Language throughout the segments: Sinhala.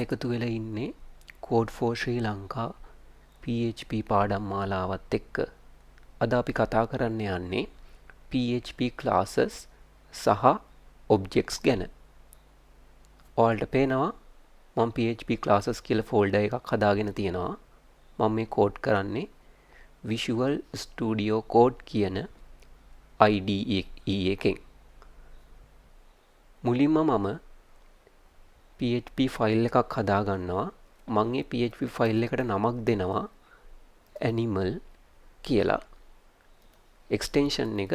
එකතු වෙලා ඉන්නේ Code for Sri Lanka PHP පාඩම් මාලාවත් එක්ක. අද අපි කතා කරන්න යන්නේ PHP classes සහ objects ගැන. ඔයාලට පේනවා මම PHP classes කියලා ෆෝල්ඩර් එකක් හදාගෙන තියෙනවා. මම මේ කෝඩ් කරන්නේ Visual Studio Code කියන IDE එකෙන්. මුලින්ම මම PHP ෆයිල් එකක් හදා ගන්නවා. මම මේ PHP ෆයිල් එකට නමක් දෙනවා animal කියලා. එක්ස්ටෙන්ෂන් එක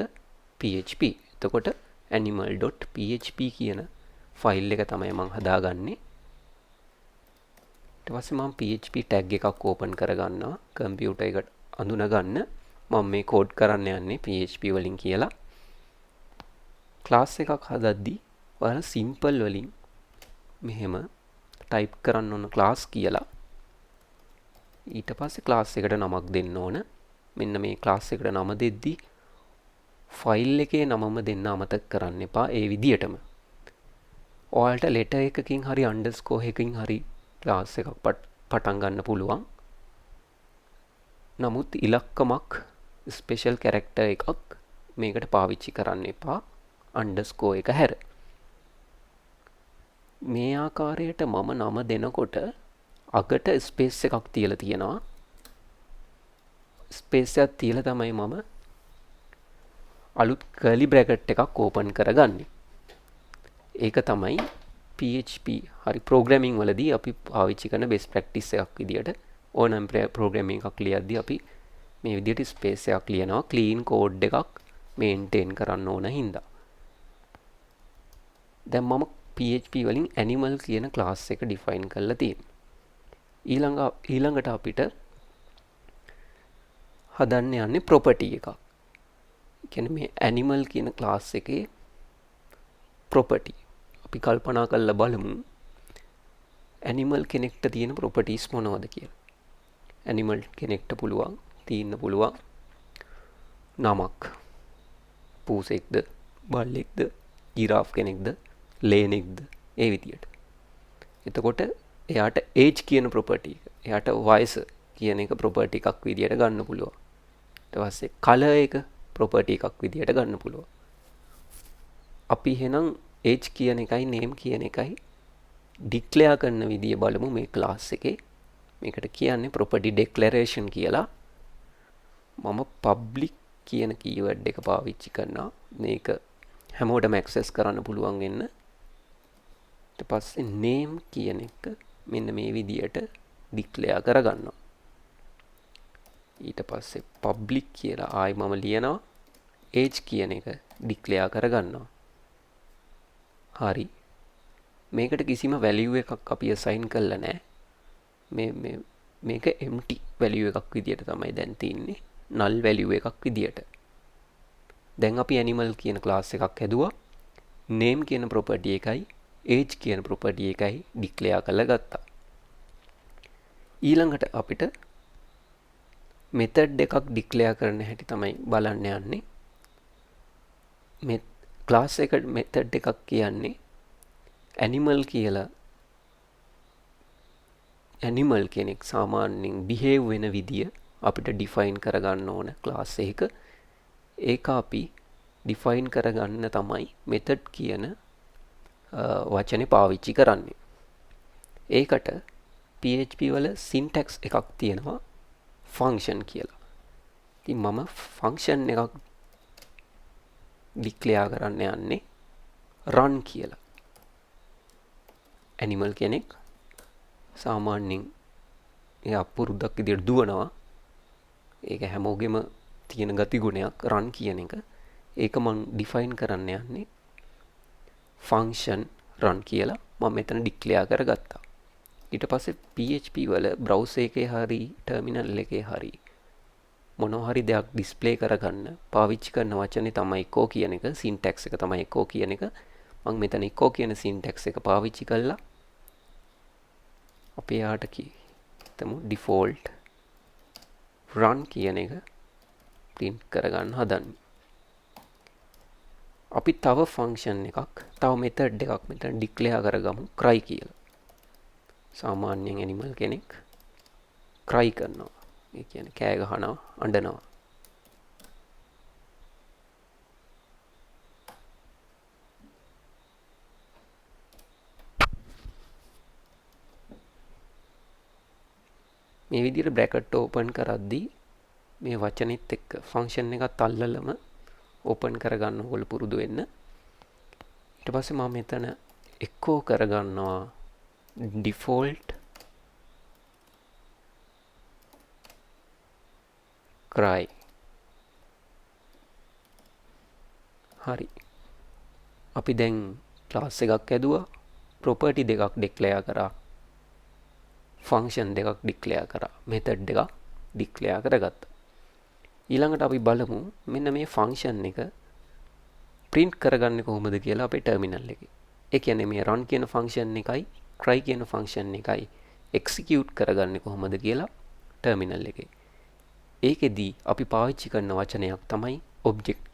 PHP. එතකොට animal.php කියන ෆයිල් එක තමයි මම හදාගන්නේ. ඊට පස්සේ මම PHP ටැග් එකක් ඕපන් කරගන්නවා කම්පියුටර් එකට අඳුන ගන්න. මම මේ කෝඩ් කරන්න යන්නේ PHP වලින් කියලා. ක්ලාස් එකක් හදද්දී ඔයාලා සිම්පල් වලින් මෙහෙම ටයිප් කරන්න ඕන ක්ලාස් කියලා. ඊට පස්සේ ක්ලාස් එකට නමක් දෙන්න ඕන. මෙන්න මේ ක්ලාස් එකට නම දෙද්දී ෆයිල් එකේ නමම දෙන්න අමතක කරන්න එපා ඒ විදියටම. ඔයාලට ලෙටර් එකකින් හරි අන්ඩර්ස්කෝර් එකකින් හරි ක්ලාස් එකක් පටන් ගන්න පුළුවන්. නමුත් ඉලක්කමක් ස්පෙෂල් කැරක්ටර් එකක් මේකට පාවිච්චි කරන්න එපා අන්ඩර්ස්කෝර් එක හැර. මේ ආකාරයට මම නම දෙනකොට අගට ස්පේස් එකක් තියලා තියෙනවා. ස්පේස් එකක් තියලා තමයි මම අලුත් කර්ලි බ්‍රැකට් එකක් ඕපන් කරගන්නේ. ඒක තමයි PHP හරි ප්‍රෝග්‍රෑමින් වලදී අපි පාවිච්චි කරන බෙස්ට් ප්‍රැක්ටිස් එකක් විදියට ඕනම ප්‍රෝග්‍රෑමින් එකක් ලියද්දී අපි මේ විදියට ස්පේස් එකක් ලියනවා ක්ලීන් කෝඩ් එකක් මේන්ටේන් කරන්න ඕන හින්දා. දැන් මම PHP වලින් animal කියන ක්ලාස් එක ඩිෆයින් කරලා තියෙනවා. ඊළඟට අපිට හදන්න යන්නේ property එකක්. කියන්නේ මේ animal කියන ක්ලාස් එකේ property. අපි කල්පනා කරලා බලමු animal කෙනෙක්ට තියෙන properties මොනවද කියලා. animal කෙනෙක්ට පුළුවන් තියෙන්න පුළුවන් නමක්. පූසෙක්ද, බල්ලෙක්ද, ජිරාෆ් කෙනෙක්ද, ලේනෙක්ද ඒ විදියට. එතකොට එයාට age කියන property එක, එයාට වයස කියන එක property එකක් විදියට ගන්න පුළුවන්. ඊට පස්සේ color එක property එකක් විදියට ගන්න පුළුවන්. අපි එහෙනම් age කියන එකයි name කියන එකයි declare කරන විදිය බලමු මේ class එකේ. මේකට කියන්නේ property declaration කියලා. මම public කියන keyword එක පාවිච්චි කරනවා. මේක හැමෝටම access කරන්න පුළුවන් වෙන්න. ඊට පස්සේ name කියන එක මෙන්න මේ විදියට declare කරගන්නවා. ඊට පස්සේ public කියලා ආයි මම ලියනවා age කියන එක declare කරගන්නවා. හරි. මේකට කිසිම value එකක් අපි assign කරලා නැහැ. මේක empty value එකක් විදියට තමයි දැන් තියෙන්නේ. null value එකක් විදියට. දැන් අපි animal කියන class එකක් හැදුවා. name කියන property එකයි age කියන property එකයි declare කරලා ගත්තා. ඊළඟට අපිට method එකක් declare කරන්න හැටි තමයි බලන්න යන්නේ. මේ class එක method එකක් කියන්නේ animal කියලා animal කෙනෙක් සාමාන්‍යයෙන් behave වෙන විදිය අපිට define කරගන්න ඕන class එක. ඒක අපි define කරගන්න තමයි method කියන වචනේ පාවිච්චි කරන්නේ. ඒකට PHP වල syntax එකක් තියෙනවා function කියලා. ඉතින් මම function එකක් declare කරන්න යන්නේ run කියලා. animal කෙනෙක් සාමාන්‍යයෙන් එයා පුරුද්දක් විදියට දුවනවා. ඒක හැමෝගෙම තියෙන ගතිගුණයක් run කියන එක. ඒක මම define කරන්න යන්නේ function run කියලා මම මෙතන declare කරගත්තා. ඊට පස්සේ PHP වල browser එකේ හරි terminal එකේ හරි මොනවා හරි දෙයක් display කරගන්න පාවිච්චි කරන වචනේ තමයි echo කියන එක. syntax එක තමයි echo කියන එක. මම මෙතන echo කියන syntax එක පාවිච්චි කළා. අපි යාට කියමු default run කියන එක print කරගන්න හදන්නේ. අපි තව function එකක්, තව method එකක් මෙතන declare කරගමු cry කියලා. සාමාන්‍යයෙන් ඇනිමල් කෙනෙක් ක්‍රයි කරනවා. ඒ කියන්නේ කෑ ගහනවා, අඬනවා. මේ විදිහට බ්‍රැකට් ඕපන් කරද්දී මේ වචනෙත් එක්ක ෆන්ක්ෂන් එකත් අල්ලලම ඕපන් කරගන්න ඕගොල්ලෝ පුරුදු වෙන්න. ඊට පස්සේ මම මෙතන එක්කෝ කරගන්නවා default cry. හරි. අපි දැන් ක්ලාස් එකක් ඇදුවා, property දෙකක් declare කරා, function දෙකක් declare කරා, method දෙකක් declare කරගත්තා. ඊළඟට අපි බලමු මෙන්න මේ function එක print කරගන්නේ කොහොමද කියලා අපේ terminal එකේ. ඒ කියන්නේ මේ run කියන function එකයි cry කියන function එකයි execute කරගන්නේ කොහොමද කියලා terminal එකේ. ඒකෙදී අපි පාවිච්චි කරන වචනයක් තමයි object.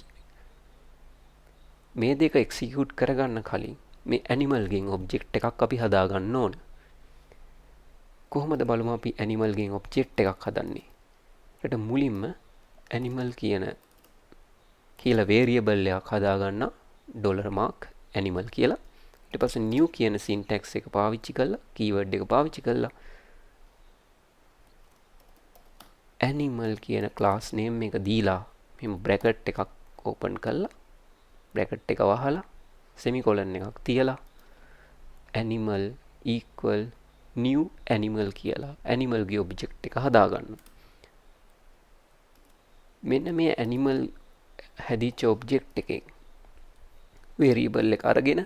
මේ දෙක execute කරගන්න කලින් මේ animal ගෙන් object එකක් අපි හදා ගන්න ඕන. කොහොමද බලමු අපි animal ගෙන් object එකක් හදන්නේ. ඒකට මුලින්ම animal කියලා variable එකක් හදා ගන්න $mark animal කියලා. ඊට පස්සේ new කියන syntax එක පාවිච්චි කරලා keyword එක පාවිච්චි කරලා animal කියන class name එක දීලා මෙහෙම bracket එකක් open කරලා bracket එක වහලා semicolon එකක් තියලා animal equal new animal කියලා animal ගේ object එක හදා ගන්න. මෙන්න මේ animal හැදිච්ච object එකෙන් variable එක අරගෙන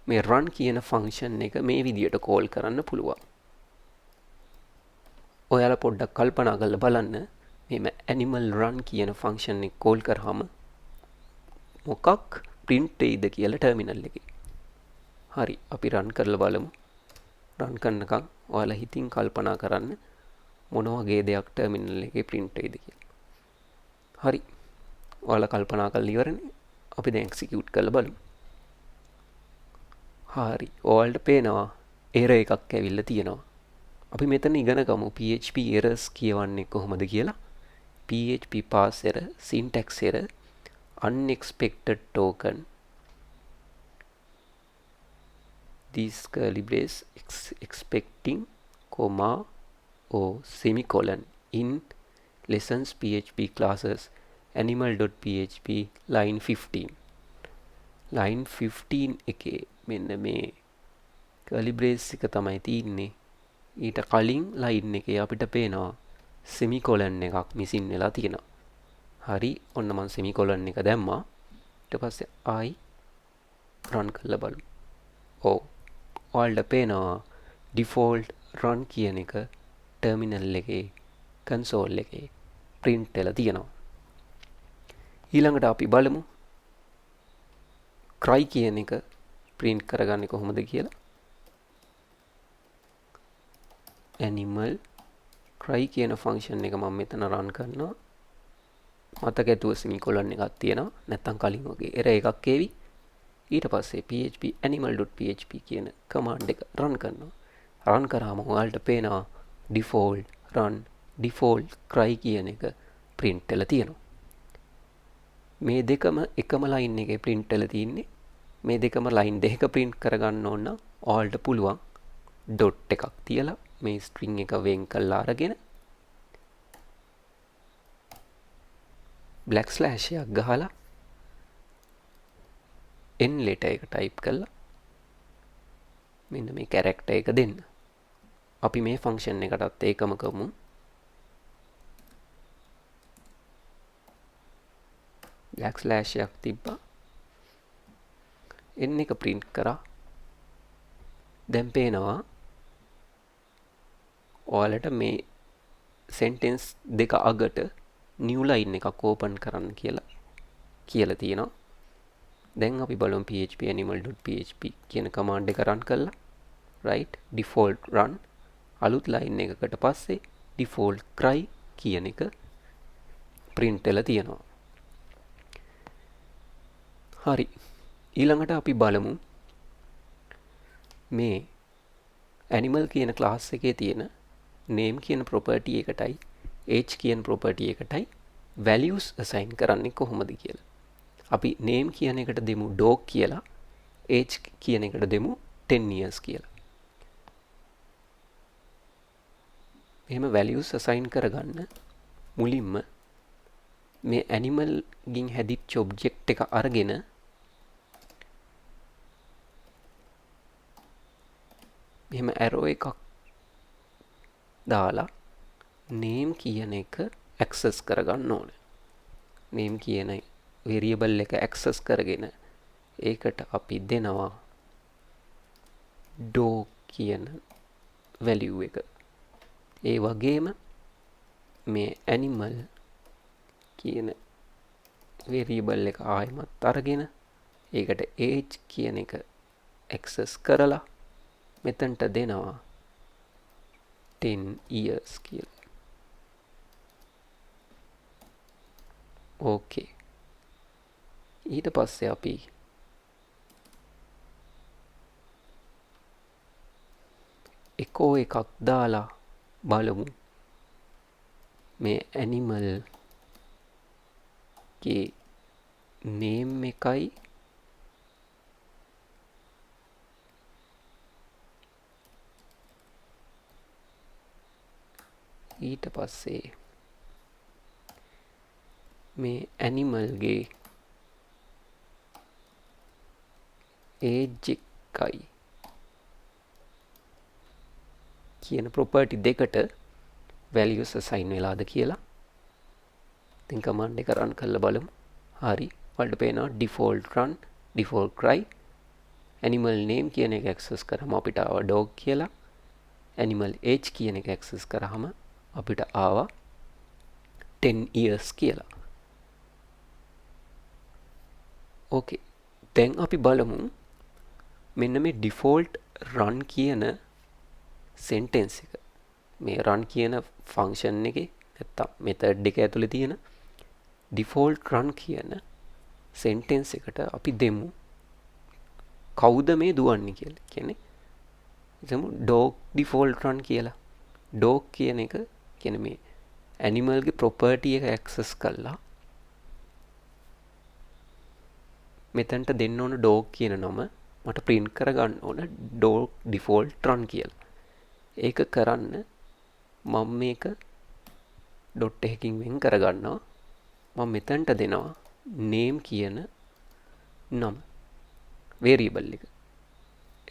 මේ run කියන function එක මේ විදියට call කරන්න පුළුවන්. ඔයාලා පොඩ්ඩක් කල්පනා කරලා බලන්න මේ animal run කියන function එක call කරාම මොකක් print වෙයිද කියලා terminal එකේ. හරි, අපි run කරලා බලමු. run කරනකම් ඔයාලා හිතින් කල්පනා කරන්න මොන වගේ දෙයක් terminal එකේ print වෙයිද කියලා. හරි, ඔයාලා කල්පනා කරලා ඉවරනේ. අපි දැන් execute කරලා බලමු. හරි, ඔයාලට පේනවා error එකක් ඇවිල්ලා තියෙනවා. අපි මෙතන ඉගෙන ගමු PHP errors කියවන්නේ කොහොමද කියලා. PHP parse error, syntax error, unexpected token, this curly brace expecting comma or semicolon in lessons PHP classes animal.php line 15. line 15 එකේ මෙන්න මේ curly brace එක තමයි තියෙන්නේ. ඊට කලින් line එකේ අපිට පේනවා semicolon එකක් missing වෙලා තියෙනවා. හරි, ඔන්න මම semicolon එක දැම්මා. ඊට පස්සේ ආයි run කරලා බලමු. ඔව්, ඔයාලට පේනවා default run කියන එක terminal එකේ console එකේ print වෙලා තියෙනවා. ඊළඟට අපි බලමු cry කියන එක print කරගන්නේ කොහොමද කියලා. animal cry කියන function එක මම මෙතන run කරනවා. මතක ඇතුව semicolon එකක් තියෙනවා. නැත්තම් කලින් වගේ error එකක් එවි. ඊට පස්සේ php animal.php කියන command එක run කරනවා. run කරාම ඔයාලට පේනවා default run default cry කියන එක print වෙලා තියෙනවා. මේ දෙකම එකම line එකේ print වෙලා තියෙන්නේ. මේ දෙකම line දෙකක print කරගන්න ඕන නම් ඔයාලට පුළුවන් dot එකක් තියලා මේ string එක වෙන් කරලා අරගෙන black slash එකක් ගහලා n letter එක type කරලා මෙන්න මේ character එක දෙන්න. අපි මේ function එකටත් ඒකම කරමු. black slash එකක් තිබ්බා. n එක print කරා. දැන් පේනවා ඔයාලට මේ sentence දෙක අගට new line එකක් open කරන්න කියලා තියෙනවා. දැන් අපි බලමු php animal.php කියන command එක run කරලා right default run අලුත් line එකකට පස්සේ default cry කියන එක print වෙලා තියෙනවා. හරි, ඊළඟට අපි බලමු මේ ඇනිමල් කියන ක්ලාස් එකේ තියෙන name කියන property එකටයි age කියන property එකටයි values assign කරන්නේ කොහොමද කියලා. අපි name කියන එකට දෙමු dog කියලා, age කියන එකට දෙමු 10 years කියලා. එහෙම values assign කරගන්න මුලින්ම මේ animal ගින් හැදිච්ච object එක අරගෙන මෙහෙම arrow එකක් දාලා name කියන එක access කරගන්න ඕනේ. name කියන variable එක access කරගෙන ඒකට අපි දෙනවා dog කියන value එක. ඒ වගේම මේ animal කියන variable එක ආයෙමත් අරගෙන ඒකට age කියන එක access කරලා මෙතනට දෙනවා 10 years කියලා. ඕකේ. ඊට පස්සේ අපි echo එකක් දාලා බලමු මේ animal ගේ name එකයි ඊට පස්සේ මේ animal ගේ age එකයි කියන property දෙකට values assign වෙලාද කියලා. ඉතින් command එක run කරලා බලමු. හරි. වලට පේනවා default run, default cry. animal name කියන එක access කරාම අපිට ආවා dog කියලා. animal age කියන එක access කරාම අපිට ආවා 10 years කියලා. ඕකේ. දැන් අපි බලමු මෙන්න මේ default run කියන sentence එක. මේ run කියන function එකේ නැත්තම් method එක ඇතුලේ තියෙන default run කියන sentence එකට අපි දෙමු කවුද මේ දුවන්නේ කියලා. කියන්නේ හිතමු dog default run කියලා. dog කියන එක කියන්නේ මේ animal ගේ property එක access කරලා මෙතනට දෙන්න ඕන dog කියන නම මට print කරගන්න ඕන dog default run කියලා. ඒක කරන්න මම මේක dot එකකින් වෙන් කරගන්නවා. මම මෙතනට දෙනවා name කියන නම variable එක.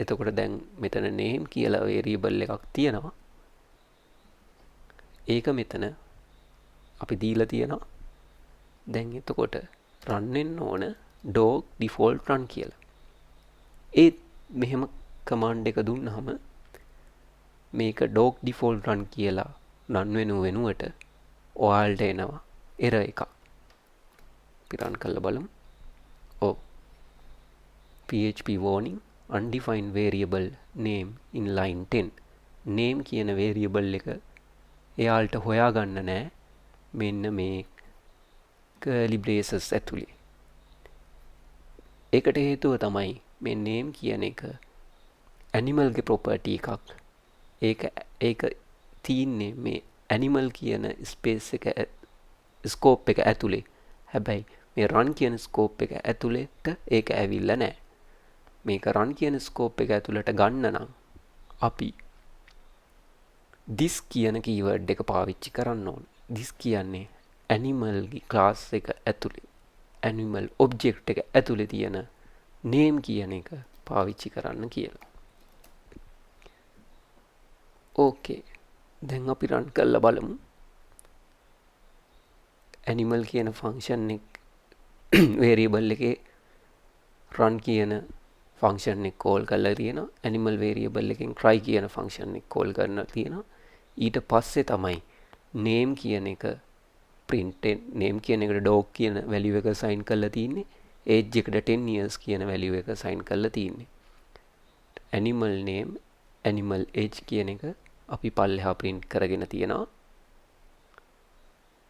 එතකොට දැන් මෙතන name කියලා variable එකක් තියෙනවා. ඒක මෙතන අපි දීලා තියෙනවා. දැන් එතකොට run වෙන්න ඕන dog default run කියලා. ඒ මෙහෙම command එක දුන්නාම මේක dog default run කියලා run වෙනුවට ඔයාලට එනවා error එකක්. අපි run කරලා බලමු. ඔව්. PHP warning undefined variable name in line 10. name කියන variable එක එයාලට හොයාගන්න නෑ මෙන්න මේ curly braces ඇතුලේ. ඒකට හේතුව තමයි මේ name කියන එක animal ගේ property එකක්. ඒක තියෙන්නේ මේ animal කියන space එක scope එක ඇතුලේ. හැබැයි මේ run කියන scope එක ඇතුලේට ඒක ඇවිල්ලා නැහැ. මේක run කියන scope එක ඇතුලට ගන්න නම් අපි this කියන keyword එක පාවිච්චි කරන්න ඕන. this කියන්නේ animal ගේ class එක ඇතුලේ animal object එක ඇතුලේ තියෙන name කියන එක පාවිච්චි කරන්න කියලා. ඕකේ. දැන් අපි run කරලා බලමු. animal කියන function එක variable එකේ run කියන function එක call කරලා තියෙනවා. animal variable එකෙන් try කියන function එක call කරලා තියෙනවා. ඊට පස්සේ තමයි name කියන එක print name කියන එකට dog කියන value එක assign කරලා තියෙන්නේ. age එකට 10 years කියන value එක assign කරලා තියෙන්නේ. animal name animal age කියන එක අපි පල්ලෙහා print කරගෙන තියෙනවා.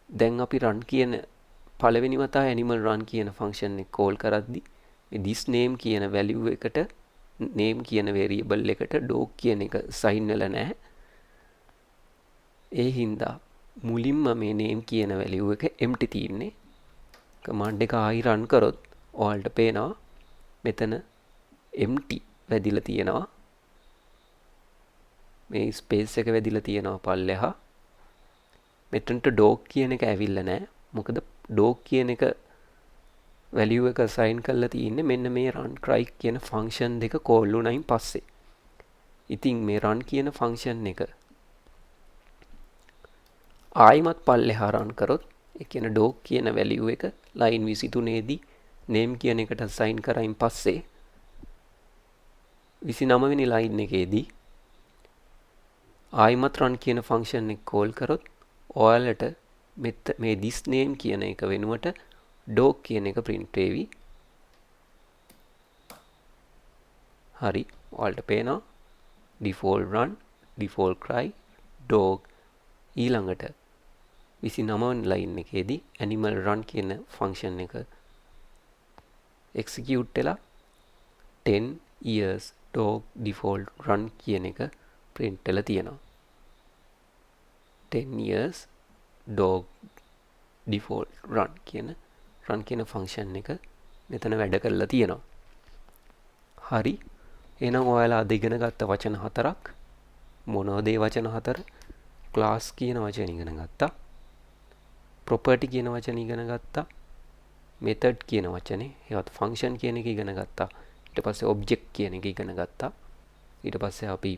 දැන් අපි run කියන පළවෙනි වතාව animal run කියන function එක call කරද්දි මේ this name කියන value එකට name කියන variable එකට dog කියන එක assign වෙලා නැහැ. ඒ හින්දා මුලින්ම මේ name කියන value එක empty තියෙන්නේ. command එක ආයි run කරොත් ඔයාලට පේනවා මෙතන empty වැදිලා තියෙනවා. මේ space එක වැදිලා තියෙනවා පල්ලෙහා. මෙතනට dog කියන එක ඇවිල්ලා නැහැ. මොකද dog කියන එක value එක assign කරලා තියෙන්නේ මෙන්න මේ run cry කියන function දෙක call වුණයින් පස්සේ. ඉතින් මේ run කියන function එක ආයිමත් පල්ලෙහා run කරොත් ඒ කියන්නේ dog කියන value එක line 23 දී name කියන එකට assign කරයින් පස්සේ 29 වෙනි line එකේදී ආයිමත් run කියන function එක call කරොත් ඔයාලට මේ this name කියන එක වෙනුවට dog කියන එක print වෙවි. හරි. ඔයාලට පේනවා default run, default cry, dog ඊළඟට 29 වෙනි line එකේදී animal run කියන function එක execute වෙලා 10 years dog default run කියන එක print වෙලා තියෙනවා. 10 years dog default run කියන function එක මෙතන වැඩ කරලා තියෙනවා. හරි. එහෙනම් ඔයාලා අද ඉගෙන ගත්ත වචන හතරක් මොනවද ඒ වචන හතර? class කියන වචන ඉගෙන ගත්තා. property කියන වචන ඉගෙන ගත්තා. method කියන වචනේ ඒවත් function කියන එක ඉගෙන ගත්තා. ඊට පස්සේ object කියන එක ඉගෙන ගත්තා. ඊට පස්සේ අපි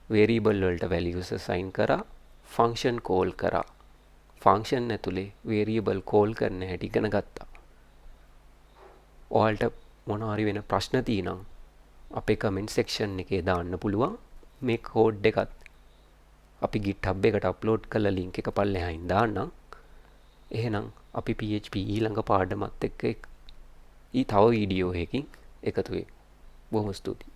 variable වලට values assign කරා. function call කරා. function ඇතුලේ variable call කරන හැටි ඉගෙන ගත්තා. ඔයාලට මොනවා හරි වෙන ප්‍රශ්න තියෙනම් අපේ comment section එකේ දාන්න පුළුවන්. මේ code එකත් අපි GitHub එකට upload කළ link එක පල්ලෙහායින් දාන්නම්. එහෙනම් අපි PHP ඊළඟ පාඩමත් එක්ක තව වීඩියෝ එකකින් එකතු වෙමු. බොහොම ස්තුතියි.